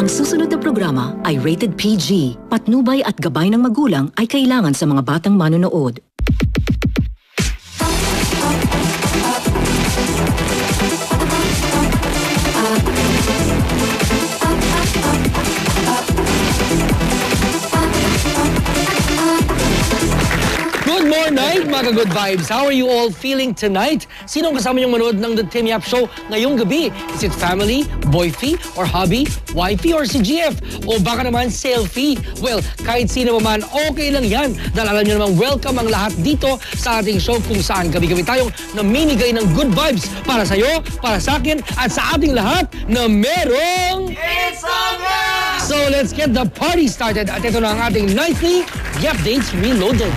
Ang susunod na programa ay rated PG. Patnubay at gabay ng magulang ay kailangan sa mga batang manonood. Good morning, mga good vibes. How are you all feeling tonight? Sinong kasama niyong manood ng The Tim Yap Show ngayong gabi? Is it family, boyfie, or hubby, wifey, or si GF? O baka naman selfie? Well, kahit sino pa man, okay lang yan. Dahil alam niyo namang welcome ang lahat dito sa ating show kung saan gabi-gabi tayong namimigay ng good vibes para sa'yo, para sa akin, at sa ating lahat na merong... It's over! So let's get the party started. At ito na ang ating nightly Yap Dates Reloaded.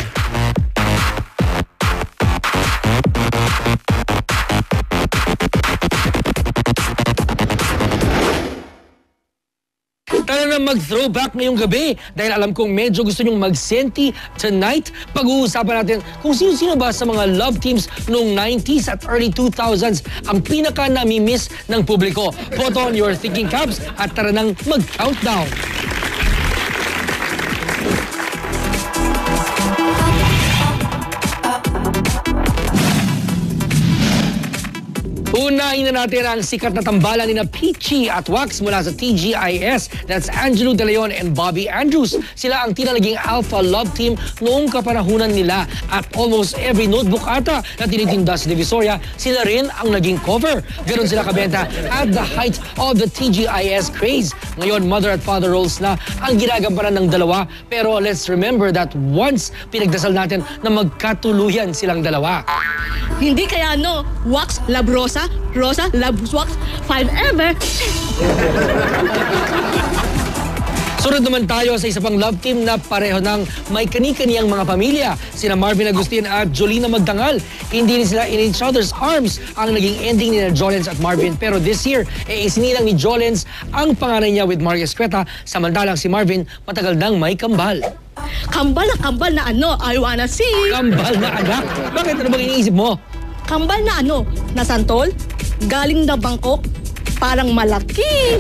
Tara na mag-throwback ngayong gabi dahil alam kong medyo gusto nyong mag-senti tonight. Pag-uusapan natin kung sino-sino ba sa mga love teams noong 90s at early 2000s ang pinaka-nami-miss ng publiko. Put on your thinking caps at tara nang mag-countdown. Unahin na natin ang sikat na tambalan ni na Peachy at Wax mula sa TGIS. That's Angelo De Leon and Bobby Andrews. Sila ang tinalaging alpha love team noong kapanahunan nila. At almost every notebook ata na tinitinda sa Divisoria, sila rin ang naging cover. Ganon sila kabenta at the height of the TGIS craze. Ngayon, mother at father roles na ang ginagampanan ng dalawa. Pero let's remember that once pinagdasal natin na magkatuluyan silang dalawa. Hindi kaya no, Wax, Love Rosa, Rosa, Love Wax, forever. Sunod naman tayo sa isa pang love team na pareho ng may kani-kaniyang mga pamilya. Sina Marvin Agustin at Jolina Magdangal. Hindi rin sila in each other's arms ang naging ending ni Jolens at Marvin. Pero this year, isinilang ni Jolens ang panganay niya with Maria Escueta, samantalang si Marvin matagal nang may kambal. Kambal na ano, I wanna see. Kambal na anak? Bakit? Ano bang iniisip mo? Kambal na ano, nasantol, galing na Bangkok, parang malaki.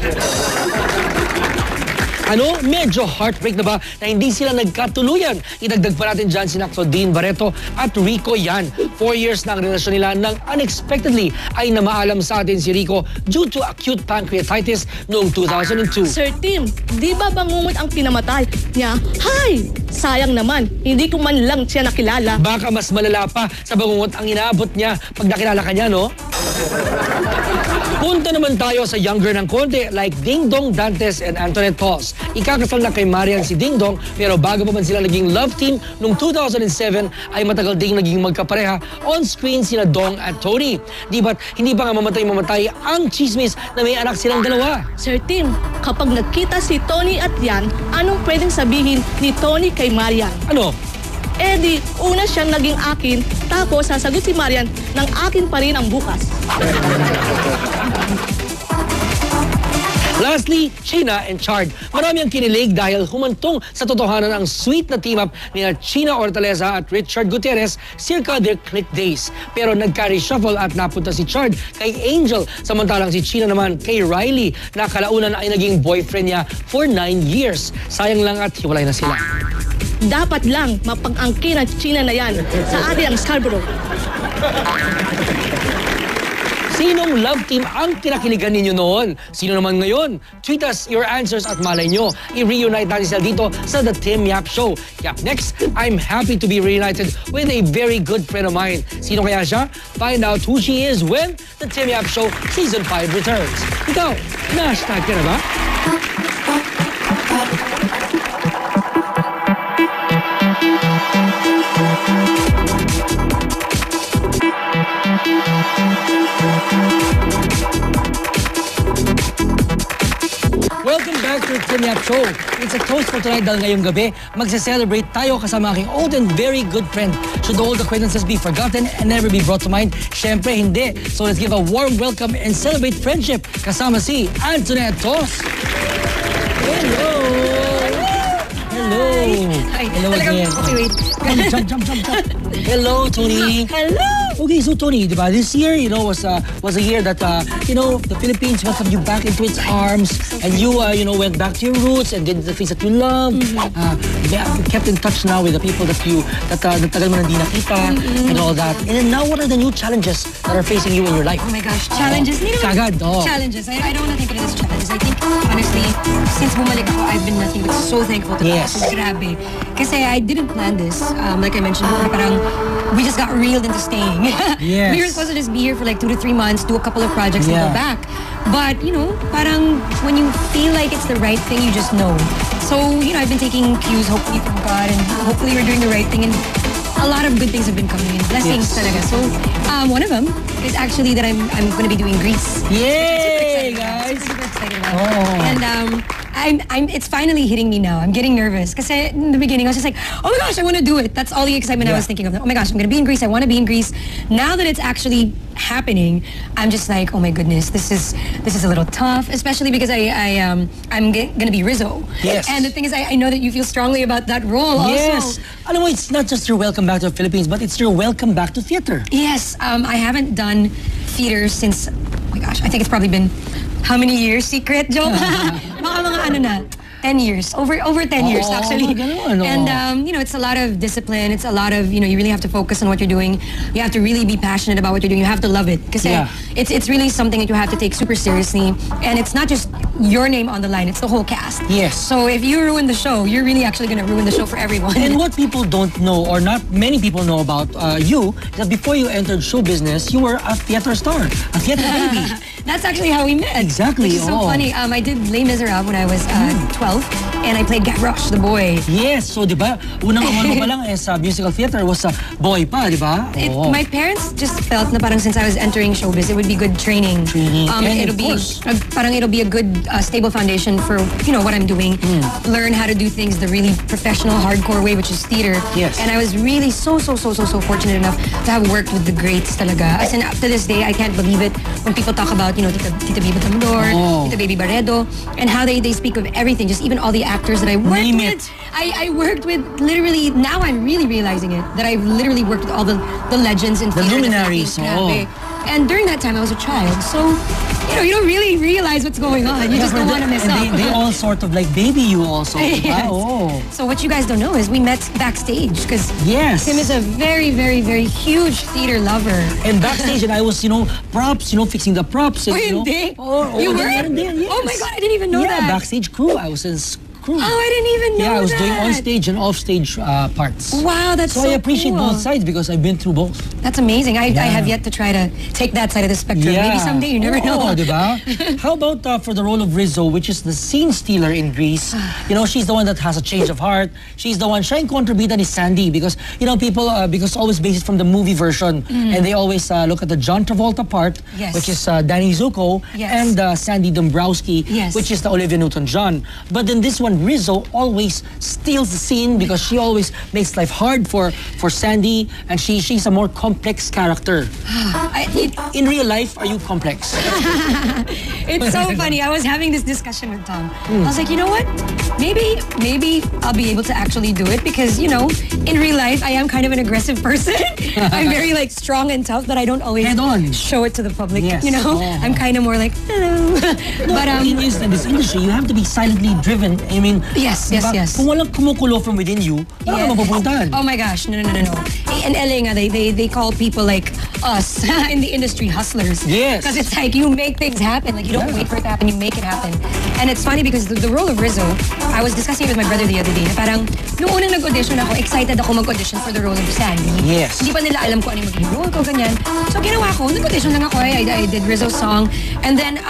Ano? Medyo heartbreak na ba na hindi sila nagkatuluyan? Idagdag pa natin dyan si Dean Barreto at Rico Yan. 4 years na ang relasyon nila nang unexpectedly ay namaalam sa atin si Rico due to acute pancreatitis noong 2002. Sir Tim, di ba bangungot ang pinamatay niya? Hay! Sayang naman, hindi ko man lang siya nakilala. Baka mas malala pa sa bangungot ang inaabot niya pag nakilala ka niya, no? Punta naman tayo sa younger ng konti like Ding Dong Dantes and Antoinette Pauls. Ikakasal na kay Marian si Ding Dong pero bago pa man sila naging love team noong 2007 ay matagal ding naging magkapareha on screen sila Dong at Tony. Di ba't hindi pa nga mamatay ang chismis na may anak silang dalawa? Sir Tim, kapag nagkita si Tony at Yan, anong pwedeng sabihin ni Tony kay Marian? Ano? Eh di, una siyang naging akin, tapos sasagot si Marian ng akin pa rin ang bukas. Lastly, China and Chard. Marami ang kinilig dahil humantong sa totohanan ang sweet na team-up ni China Hortaleza at Richard Gutierrez circa their click days. Pero nagka-reshuffle at napunta si Chard kay Angel, samantalang si China naman kay Riley na kalaunan ay naging boyfriend niya for 9 years. Sayang lang at hiwalay na sila. Dapat lang mapag-angkin ang China na yan sa ating Scarborough. Sinong love team ang kinakiligan ninyo noon? Sino naman ngayon? Tweet us your answers at malay nyo. I-reunite natin sila dito sa The Tim Yap Show. Yap, next, I'm happy to be reunited with a very good friend of mine. Sino kaya siya? Find out who she is when The Tim Yap Show Season 5 returns. Ikaw, na-hashtag ka na ba? Welcome back to the Tim Yap Show. It's a toast for tonight dahil ngayong gabi, magse-celebrate tayo kasama aking old and very good friend. Should old acquaintances be forgotten and never be brought to mind? Siyempre hindi. So let's give a warm welcome and celebrate friendship kasama si Antoinette. Hello! Hello! Hi. Hello again. Okay, wait. Jump. Hello, Tony. Hello! Okay, so Tony, diba, this year, was a year that the Philippines welcomed you back into its arms, and you went back to your roots and did the things that you love. Kept in touch now with the people that tagal mo nang di nakita and all that. And then now, what are the new challenges that are facing you in your life? Oh my gosh, challenges. Challenges. I don't want to think of it as challenges. I think, honestly, since bumalik ako, I've been nothing but so thankful to God. So grabe. Kasi I didn't plan this. Like I mentioned before, parang we just got reeled into staying. Yes. We were supposed to just be here for like 2 to 3 months, do a couple of projects and go back. But, parang when you feel like it's the right thing, you just know. So, I've been taking cues, hopefully from God, and hopefully we're doing the right thing. And a lot of good things have been coming in. Blessings talaga. So, one of them is actually that I'm going to be doing Greece. Yay, guys! Super excited about it. And it's finally hitting me now. I'm getting nervous. Because in the beginning, I was just like, oh my gosh, I want to do it. That's all the excitement I was thinking of. Oh my gosh, I'm going to be in Greece. I want to be in Greece. Now that it's actually happening, I'm just like, oh my goodness, this is a little tough, especially because I'm going to be Rizzo. Yes. And the thing is, I know that you feel strongly about that role also. Yes. Alam mo, it's not just your welcome back to the Philippines, but it's your welcome back to theater. Yes. I haven't done theater since, oh my gosh, I think it's probably been how many years? Secret joke? Mga 10 years. Over 10 years, actually. And, it's a lot of discipline. It's a lot of, you really have to focus on what you're doing. You have to really be passionate about what you're doing. You have to love it. Because it's really something that you have to take super seriously. And it's not just your name on the line. It's the whole cast. Yes. So if you ruin the show, you're really actually going to ruin the show for everyone. And what people don't know, or not many people know about you, is that before you entered show business, you were a theater star. A theater baby. That's actually how we met. Exactly. Which is so funny. I did Les Miserables when I was 12. And I played Gavroche, the boy. Yes. So, di ba, unang umano pa lang sa musical theater was a boy pa, di ba? My parents just felt na parang since I was entering showbiz, it would be good training. It'll be a good stable foundation for, what I'm doing. Learn how to do things the really professional, hardcore way, which is theater. Yes. And I was really so fortunate enough to have worked with the greats talaga. As in, up to this day, I can't believe it when people talk about, Tita Biba Tamador, Tita Baby Barredo, and how they speak of everything, just even all the actors that I worked with. I worked with literally, now I'm really realizing it, that I've literally worked with all the legends in the theater. Luminaries. And during that time, I was a child. So, you don't really realize what's going on. You just don't want to mess up. They all sort of like baby you also. Yes. So what you guys don't know is we met backstage because Tim is a very, very, very huge theater lover. And backstage, and I was, props, fixing the props. And, you were? Yes. Oh my God, I didn't even know that. Yeah, backstage crew. I was in crew. Oh, I didn't even know that. Yeah, I was doing on-stage and off-stage parts. Wow, that's so I appreciate cool. both sides because I've been through both. That's amazing. I have yet to try to take that side of the spectrum. Maybe someday, you never know. Diba? How about for the role of Rizzo, which is the scene stealer in Greece? She's the one that has a change of heart. She's the one, siya yung kontrabida ni Sandy because, people, because always based from the movie version. And they always look at the John Travolta part, which is Danny Zuko, and Sandy Dombrowski, which is the Olivia Newton-John. But then this one, Rizzo always steals the scene because she always makes life hard for Sandy, and she's a more complex character. In real life, are you complex? It's so funny. I was having this discussion with Tom. I was like, you know what? Maybe I'll be able to actually do it because, in real life, I am kind of an aggressive person. I'm very strong and tough, but I don't always show it to the public. Yes. I'm kind of more like, hello. But in this industry, you have to be silently driven. I mean, yes. Kung walang kumukulo from within you, wala ka mapupuntahan. Oh my gosh, no. In LA nga, they call people like us in the industry hustlers. Yes. Because it's like you make things happen. Like you don't wait for it to happen, you make it happen. And it's funny because the role of Rizzo, I was discussing it with my brother the other day. Parang, nung unang nag-audition ako, excited ako mag-audition for the role of Sandy. Yes. Hindi pa nila alam ko ano yung magiging role ko, ganyan. So ginawa ko, nag-audition lang ako. I did Rizzo's song. And then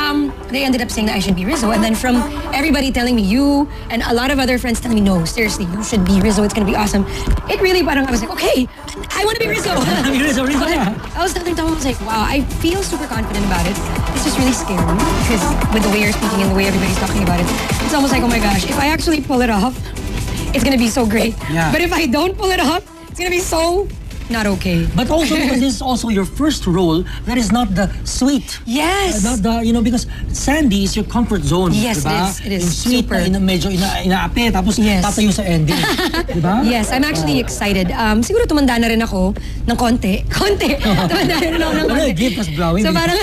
they ended up saying that I should be Rizzo. And then from everybody telling me you, and a lot of other friends telling me, no, seriously, you should be Rizzo. It's gonna be awesome. It really, parang I was like, okay, I want to be Rizzo. Rizzo. I was telling Tom, I was like, wow, I feel super confident about it. It's just really scary because with the way you're speaking and the way everybody's talking about it, it's almost like, oh my gosh, if I actually pull it off, it's gonna be so great. Yeah. But if I don't pull it off, it's gonna be so not okay. But also because this is also your first role that is not the sweet. Yes. Not the, because Sandy is your comfort zone. Yes, diba? it is. Yung sweet Super. na medyo inaapi, tapos tatayo sa ending. Diba? Yes, I'm actually excited. Siguro tumanda na rin ako ng konti. Tumanda na rin ako ng konti. Gift as blowing. So parang,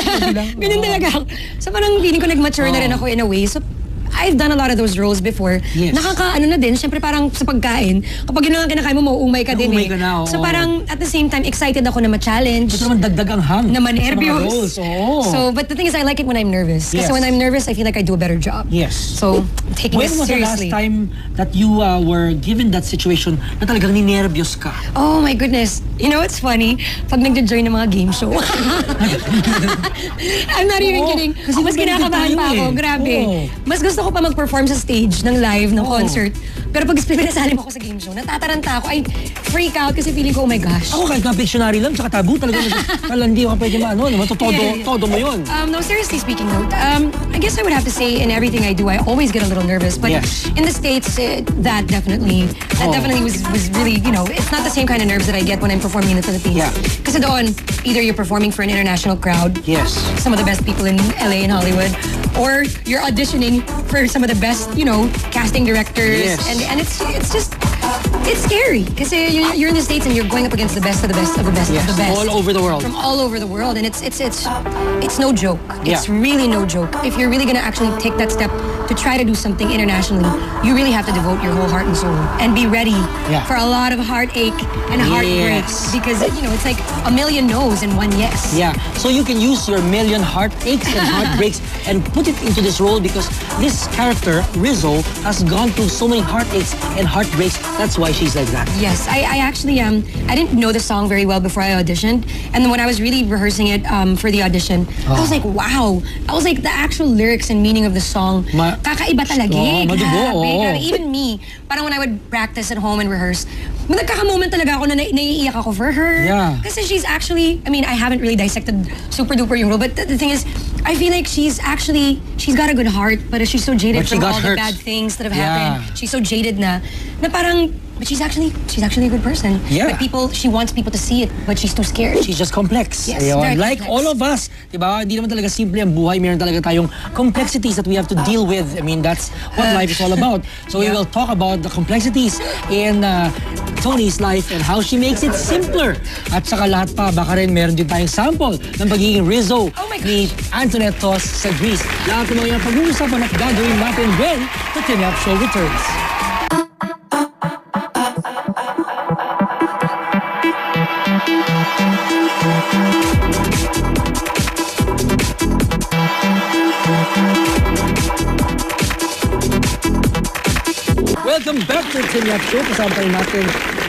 ganun talaga ako. So parang feeling ko nag-mature na rin ako in a way. So I've done a lot of those roles before. Yes. Nakakaano na din, syempre parang sa pagkain, kapag yun lang ang kinakain mo, mauumay ka din Mauumay ka na, So parang at the same time, excited ako na ma-challenge. Ito naman dagdag ang hang. Na sa mga ma-nervyos. roles. So, but the thing is, I like it when I'm nervous. Kasi Yes. when I'm nervous, I feel like I do a better job. Yes. So, I'm taking When this was the seriously. last time that you were given that situation na talagang ninervyos ka? Oh my goodness. You know what's funny? Pag nag-join ng mga game show. I'm not even Oo, kidding. kasi Mas kinakabahan tayo pa ako. eh. Grabe. Oo. Mas gusto ko pa mag-perform sa stage ng live, ng Oo. concert. Pero pag pinasali mo ako sa game show, natataranta ako. I freak out kasi feeling ko, oh my gosh. Ako kahit nga Pictionary lang, tsaka tabu talaga. Hindi ako pwede todo mo yun. No, seriously speaking though, I guess I would have to say in everything I do, I always get a little nervous. But Yes. in the States, that definitely was really, it's not the same kind of nerves that I get when I'm performing in the Philippines. Yeah. Kasi doon, either you're performing for an international crowd, Yes. some of the best people in LA and Hollywood, or you're auditioning for some of the best, casting directors. Yes. And it's just, it's scary. Because you're in the States and you're going up against the best of the best of the best Yes. of the best. All over the world. From all over the world. And it's no joke. It's Yeah. really no joke. If you're really going to actually take that step to try to do something internationally, you really have to devote your whole heart and soul and be ready Yeah. for a lot of heartache and heartbreaks. Yes. Because, it's like a million no's and one yes. Yeah, so you can use your million heartaches and heartbreaks and put it into this role because this character, Rizzo, has gone through so many heartaches and heartbreaks. That's why she's like that. Yes, I actually, I didn't know the song very well before I auditioned. And then when I was really rehearsing it for the audition, I was like, wow. I was like, the actual lyrics and meaning of the song, kakaiba talaga eh. Madugo, Grabe. Even me, parang when I would practice at home and rehearse, nagkaka-moment talaga ako na naiiyak ako for her. Yeah. Kasi she's actually, I haven't really dissected super duper yung role, but the thing is, I feel like she's got a good heart, but she's so jaded But she from got all hurt. the bad things that have Yeah. happened. She's so jaded na parang, but she's actually a good person. Yeah. But she wants people to see it, but she's too scared. She's just complex. Yes, Ayun. very Like complex. all of us, diba? Hindi naman talaga simple ang buhay. Meron talaga tayong complexities that we have to deal with. I mean, that's what life is all about. So we will talk about the complexities in Tony's life and how she makes it simpler. At saka lahat pa, baka rin meron din tayong sample ng pagiging Rizzo ni Antoinette sa Greece. Lahat ng mga pag-uusapan at gagawin natin when the Timmy Up Show returns. Welcome back to the Timmy Up Show. Kasama pa rin natin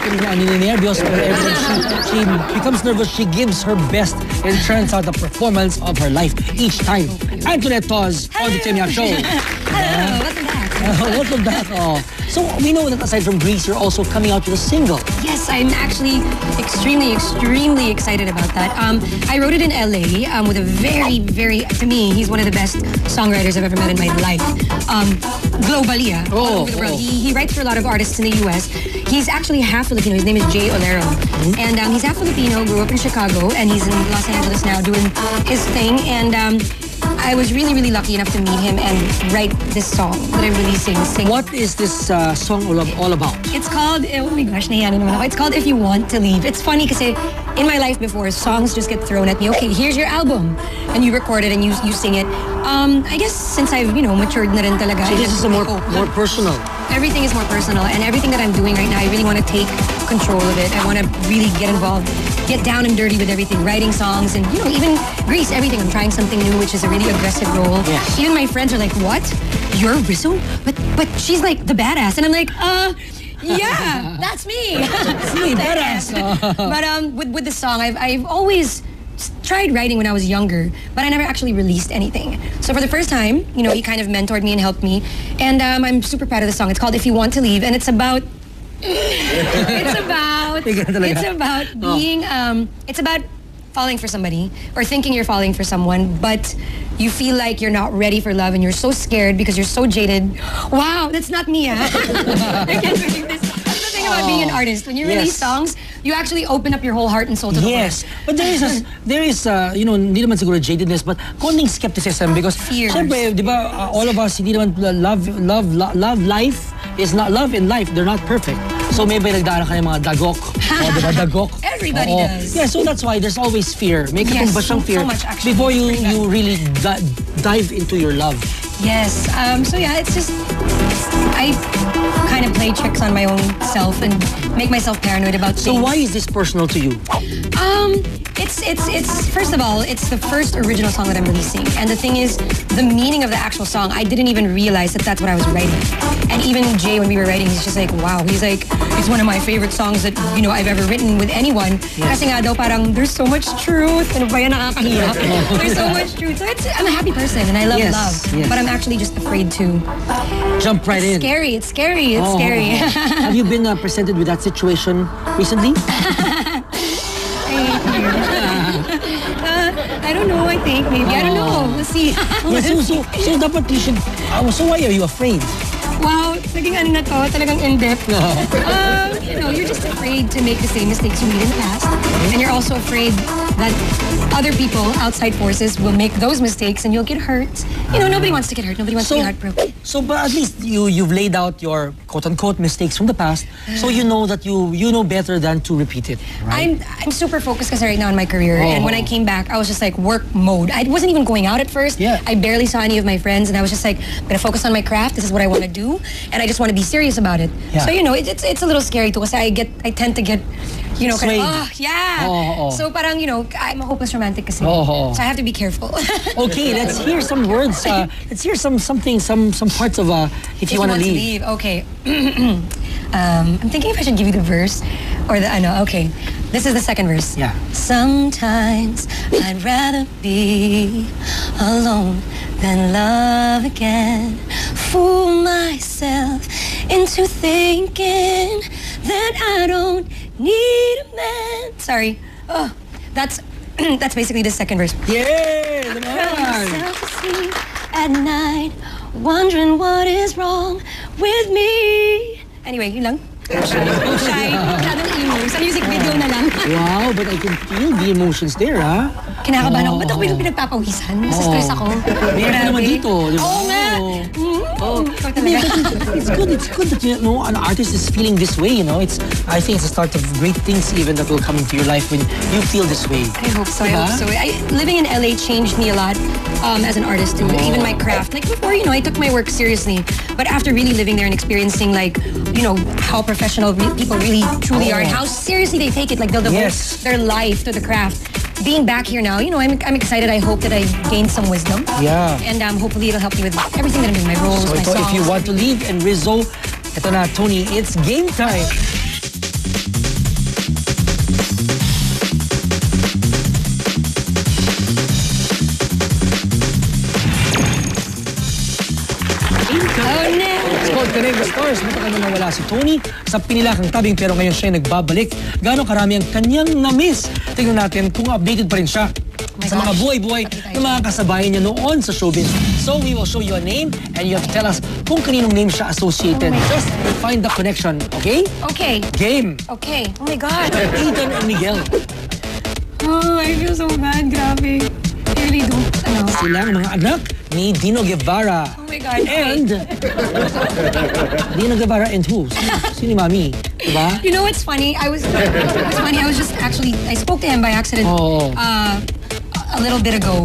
kung nervyos or every time she becomes nervous, she gives her best and turns out the performance of her life each time. Antoinette on the Timmy Up Show. Hello, welcome back. Welcome back. So we know that aside from Greece, you're also coming out with a single. Yes, I'm actually extremely excited about that. I wrote it in LA with a very, to me, he's one of the best songwriters I've ever met in my life. Globally, all over the world. He writes for a lot of artists in the US. He's actually half Filipino. His name is Jay Olero. And he's half Filipino, grew up in Chicago, and he's in Los Angeles now doing his thing. And I was really lucky enough to meet him and write this song that I'm releasing. What is this song all about? It's called, oh my gosh, nahiya na naman ako. It's called If You Want to Leave. It's funny kasi in my life before, songs just get thrown at me. Okay, here's your album. And you record it and you sing it. I guess since I've, matured na rin talaga. So this is a more personal. Everything is more personal, and everything that I'm doing right now, I really want to take control of it. I want to really get involved, get down and dirty with everything, writing songs, and even Grease, everything. I'm trying something new, which is a really aggressive role. Yes. Even my friends are like, "What? You're Rizzo? But she's like the badass," and I'm like, yeah, that's me. That's me, badass. But with the song, I've always tried writing when I was younger, but I never actually released anything. So for the first time, he kind of mentored me and helped me. And I'm super proud of the song. It's called If You Want to Leave, and it's about being it's about falling for somebody or thinking you're falling for someone, but you feel like you're not ready for love and you're so scared because you're so jaded. Wow, that's not me, I can't believe this. That's the thing about being an artist. When you release songs, You actually open up your whole heart and soul to the Yes, chorus. but there is you know, hindi naman siguro jadedness, but konting skepticism because Fears. syempre, di ba, all of us hindi naman love life is not love in life. They're not perfect. So maybe nagdaan ka ng mga dagok. Di ba, dagok? Everybody Oo. does. Yeah, so that's why there's always fear. May Yes, katumba siyang so fear much actually. before you Bring that. you really dive into your love. Yes. So yeah, it's just I kind of play tricks on my own self and make myself paranoid about things. So why is this personal to you? It's first of all, it's the first original song that I'm releasing, and the thing is, the meaning of the actual song, I didn't even realize that that's what I was writing. And even Jay, when we were writing, he's just like, wow. He's like, it's one of my favorite songs that I've ever written with anyone. Kasi nga daw parang there's so much truth. Ano ba yan, nakakahiya? There's so much truth. So I'm a happy person and I love Yes, love, yes. but I'm actually just afraid to. Jump right in. Scary. It's scary. It's scary. Have you been presented with that situation recently? I don't know. I think maybe I don't know. We'll see. Yes, so dapat you should. So why are you afraid? Wow, naging ano na to, talagang in-depth. You're just afraid to make the same mistakes you made in the past. And you're also afraid that other people, outside forces, will make those mistakes and you'll get hurt. Nobody wants to get hurt. Nobody wants to get heartbroken. So, but at least you've laid out your quote-unquote mistakes from the past, so you know that you know better than to repeat it, right? I'm super focused because right now in my career, and when I came back, I was just like work mode. I wasn't even going out at first. Yeah. I barely saw any of my friends, and I was just like, I'm gonna focus on my craft. This is what I want to do, and I just want to be serious about it. Yeah. So it's a little scary too, because I tend to get. Kind Swayed. of, yeah. So parang, I'm a hopeless romantic kasi. So I have to be careful. Okay, let's hear some words. Let's hear some parts of if you want to leave. Okay. I'm thinking if I should give you the verse or the okay. This is the second verse. Yeah. Sometimes I'd rather be alone than love again. Fool myself into thinking that I don't need a man. Sorry. Oh, that's basically the second verse. Yeah, I cry myself to sleep at night, wondering what is wrong with me. Anyway, yun lang. Shy. Masyadong emo. Sa music video na lang. Wow, but I can feel the emotions there, ha? Kinakabahan ako. Ba't ako pinagpapawisan? Nasa-stress ako. Meron naman dito, di ba? Oo nga. It's good that an artist is feeling this way, I think it's the start of great things even that will come into your life when you feel this way. I hope so. Living in LA changed me a lot as an artist too. Even my craft. Like before, I took my work seriously. But after really living there and experiencing how professional people really truly are and how seriously they take it, like they'll devote their life to the craft. Being back here now, I'm excited. I hope that I gained some wisdom. Yeah. And hopefully it'll help me with everything that I'm doing, my roles, So my songs. if you want to leave and Rizzo, ito na, Tony, it's game time. It's called Connect the Stars. Matagal na nawala si Tony sa pinilakang tabing pero ngayon siya nagbabalik. Gano'ng karami ang kanyang na-miss. Tingnan natin kung updated pa rin siya sa mga buhay-buhay ng mga kasabayan niya noon sa showbiz. So we will show you a name and you have to tell us kung kaninong name siya associated. Just find the connection, okay? Okay. Game. Okay. Oh my God. Ethan and Miguel. Oh, I feel so bad. Grabe. I really don't. Sila ang mga anak ni Dino Guevara. Oh my God. And Dino Guevara and who? Sino yung mami? Diba? You know what's funny? I was just actually, I spoke to him by accident a little bit ago.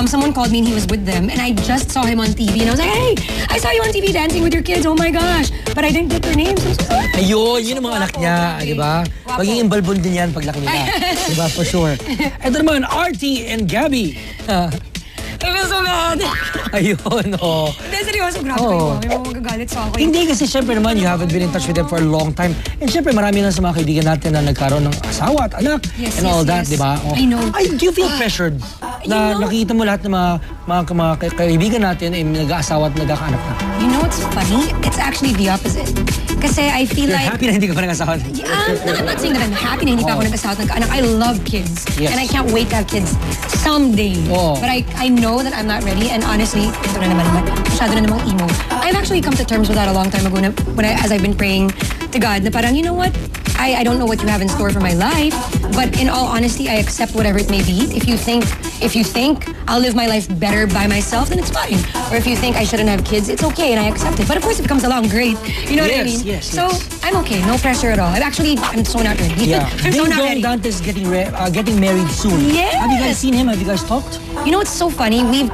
Someone called me and he was with them and I just saw him on TV and I was like, hey, I saw you on TV dancing with your kids. Oh my gosh. But I didn't get their names. I'm so sorry. Ayun, yun ang mga anak niya, di ba? Magiging balbon din yan paglaki nila. Di ba? For sure. Ito naman, RT and Gabby. I feel so bad. Ayun, Hindi, seryoso, grabe kayo. May mga magagalit sa ako. Hindi kasi syempre naman, you haven't been in touch with them for a long time. And syempre, marami na sa mga kaibigan natin na nagkaroon ng asawa at anak and all that, di ba? I know. Do you feel pressured na nakikita mo lahat ng mga kaibigan natin ay nag-aasawa at nagkakaanak na? You know what's funny? It's actually the opposite. Kasi I feel You're like... happy na hindi ka pa nag-asawa? I'm not saying that I'm happy na hindi pa ako nag-asawa at nagkaanak. I love kids. Yes. And I can't wait to have kids someday. But I know that I'm not ready. And honestly, ito na naman, masyado na namang emo. I've actually come to terms with that a long time ago as I've been praying to God na parang, you know what? I don't know what you have in store for my life, but in all honesty, I accept whatever it may be. If you think I'll live my life better by myself, then it's fine. Or if you think I shouldn't have kids, it's okay, and I accept it. But of course, if it comes along, great. You know what I mean? Yes. So I'm okay, no pressure at all. I'm so not ready. Yeah. I'm so not ready. Dante's getting married soon. Yes. Have you guys seen him? Have you guys talked? You know what's so funny? We've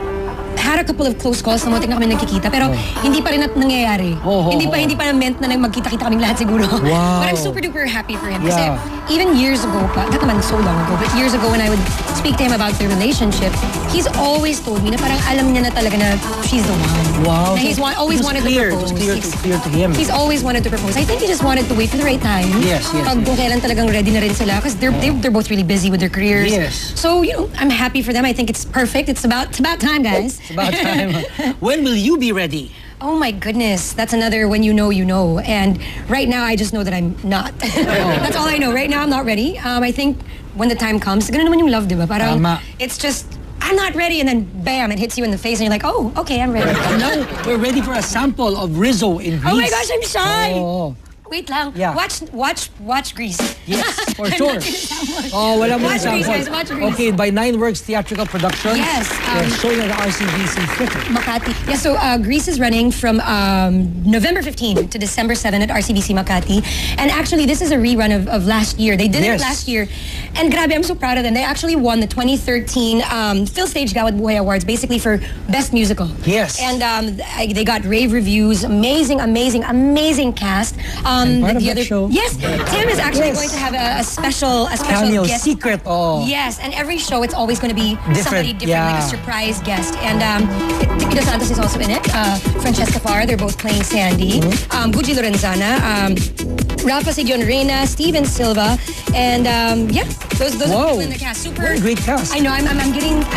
had a couple of close calls na muntik na kami nagkikita pero hindi pa rin nangyayari. Hindi pa meant na magkita-kita kaming lahat siguro. Wow. But I'm super duper happy for him. Yeah. Kasi even years ago pa, not naman so long ago, but years ago when I would speak to him about their relationship, he's always told me na parang alam niya na talaga na she's the one. Wow. Na he's always wanted to propose. It was clear to him. He's always wanted to propose. I think he just wanted to wait for the right time. Yes. Kung kailan talagang ready na rin sila because they're both really busy with their careers. Yes. So, I'm happy for them. I think it's perfect. It's about time, guys. It's about time. When will you be ready? Oh my goodness, that's another when you know, you know. And right now, I just know that I'm not. That's all I know. Right now, I'm not ready. I think when the time comes, ganun naman yung love, diba? Parang, it's just, I'm not ready, and then bam, it hits you in the face, and you're like, oh, okay, I'm ready. And now, we're ready for a sample of Rizzo in Greece. Oh my gosh, I'm shy! Oh. Wait lang. Yeah. Watch Grease. Yes, for sure. Oh, wala mo Watch Grease, guys. Watch Grease. Okay, by 9 Works Theatrical Production. Yes. Showing at the RCBC Theater. Makati. Yeah, so Grease is running from November 15 to December 7 at RCBC Makati. And actually, this is a rerun of last year. They did it last year. And grabe, I'm so proud of them. They actually won the 2013 Phil Stage Gawad Buhay Awards, basically for Best Musical. Yes. And they got rave reviews. Amazing cast. And part of that show. Yes, Tim is actually going to have a special cameo guest. Secret. Oh. Yes, and every show it's always going to be somebody different, like a surprise guest. And Tipi Dos Santos is also in it. Francesca Farr, they're both playing Sandy. Gucci Lorenzana, Rafa Sidion Reyna, Steven Silva, and those are people in the cast. Super great cast. I know. I'm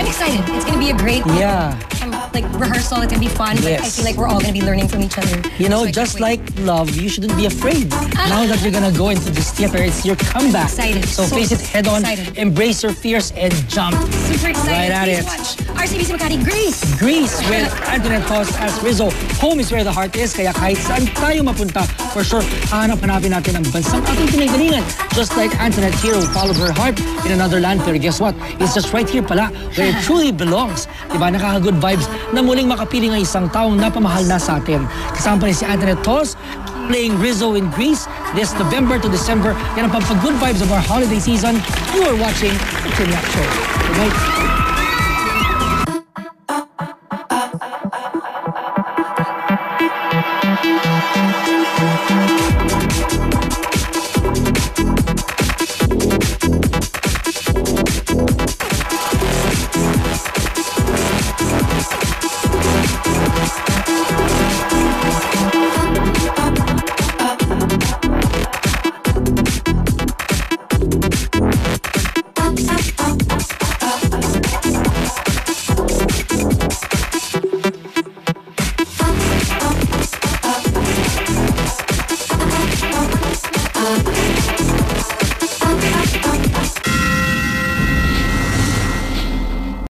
excited. It's going to be a great rehearsal. It's going to be fun. But I feel like we're all going to be learning from each other. You know, just like love, you shouldn't be afraid. Now that you're gonna go into this theater, it's your comeback. Excited. So face it head on, embrace your fears, and jump. Super excited. Right at Please it. watch RCBC Makati, Grease. Grease with Antoinette as Rizzo. Home is where the heart is, kaya kahit saan tayo mapunta, for sure, hanapin natin ang bansang ating pinagalingan. Just like Antoinette here who followed her heart in another land. Pero guess what? It's just right here pala, where it truly belongs. Diba? Nakaka-good vibes na muling makapili ng isang taong napamahal na sa atin. Kasama pa rin si Antoinette playing Rizzo in Greece this November to December. Yan ang pag-good vibes of our holiday season. You are watching the Tim Yap Show. Good night.